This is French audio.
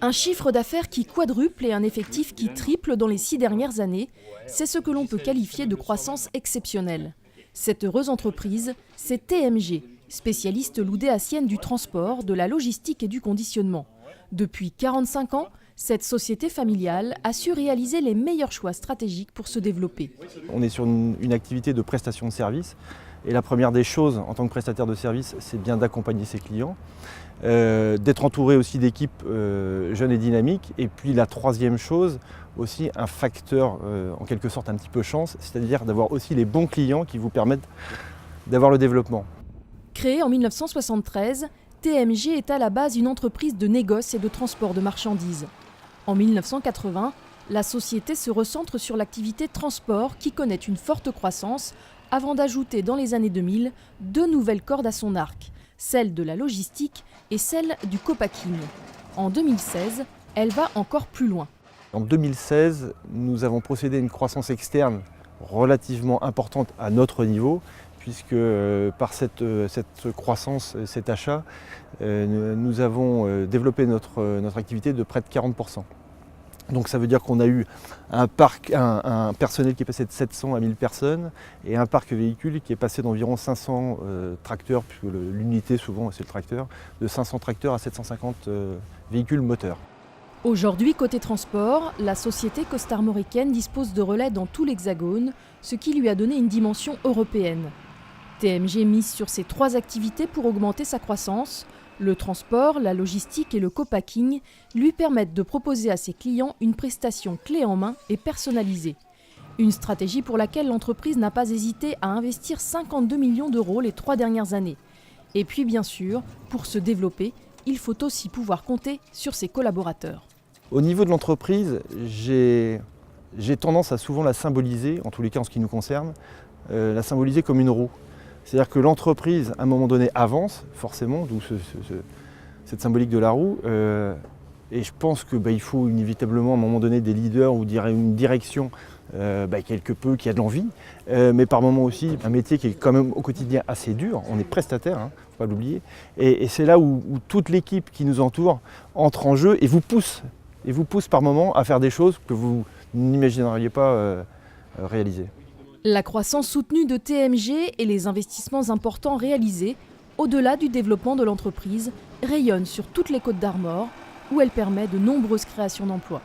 Un chiffre d'affaires qui quadruple et un effectif qui triple dans les 6 dernières années, c'est ce que l'on peut qualifier de croissance exceptionnelle. Cette heureuse entreprise, c'est TMG, spécialiste loudéacienne du transport, de la logistique et du conditionnement. Depuis 45 ans, cette société familiale a su réaliser les meilleurs choix stratégiques pour se développer. On est sur une activité de prestation de service. Et la première des choses en tant que prestataire de service, c'est bien d'accompagner ses clients, d'être entouré aussi d'équipes jeunes et dynamiques. Et puis la troisième chose, aussi un facteur en quelque sorte un petit peu chance, c'est-à-dire d'avoir aussi les bons clients qui vous permettent d'avoir le développement. Créée en 1973, TMG est à la base une entreprise de négoce et de transport de marchandises. En 1980, la société se recentre sur l'activité transport qui connaît une forte croissance avant d'ajouter dans les années 2000 deux nouvelles cordes à son arc, celle de la logistique et celle du co-packing. En 2016, elle va encore plus loin. En 2016, nous avons procédé à une croissance externe relativement importante à notre niveau, puisque par cette croissance, cet achat, nous avons développé notre activité de près de 40%. Donc ça veut dire qu'on a eu un personnel qui est passé de 700 à 1000 personnes et un parc véhicule qui est passé d'environ 500 tracteurs, puisque l'unité souvent c'est le tracteur, de 500 tracteurs à 750 véhicules moteurs. Aujourd'hui, côté transport, la société costarmoricaine dispose de relais dans tout l'Hexagone, ce qui lui a donné une dimension européenne. TMG mise sur ces 3 activités pour augmenter sa croissance. Le transport, la logistique et le co-packing lui permettent de proposer à ses clients une prestation clé en main et personnalisée. Une stratégie pour laquelle l'entreprise n'a pas hésité à investir 52 millions d'euros les 3 dernières années. Et puis bien sûr, pour se développer, il faut aussi pouvoir compter sur ses collaborateurs. Au niveau de l'entreprise, j'ai tendance à souvent la symboliser, en tous les cas en ce qui nous concerne, la symboliser comme une roue. C'est-à-dire que l'entreprise, à un moment donné, avance, forcément, d'où cette symbolique de la roue. Et je pense qu'il faut inévitablement, à un moment donné, des leaders ou une direction quelque peu qui a de l'envie. Mais par moments aussi, un métier qui est quand même au quotidien assez dur. On est prestataire, il ne faut pas l'oublier. Et c'est là où toute l'équipe qui nous entoure entre en jeu et vous pousse par moments à faire des choses que vous n'imagineriez pas réaliser. La croissance soutenue de TMG et les investissements importants réalisés, au-delà du développement de l'entreprise, rayonnent sur toutes les Côtes d'Armor, où elle permet de nombreuses créations d'emplois.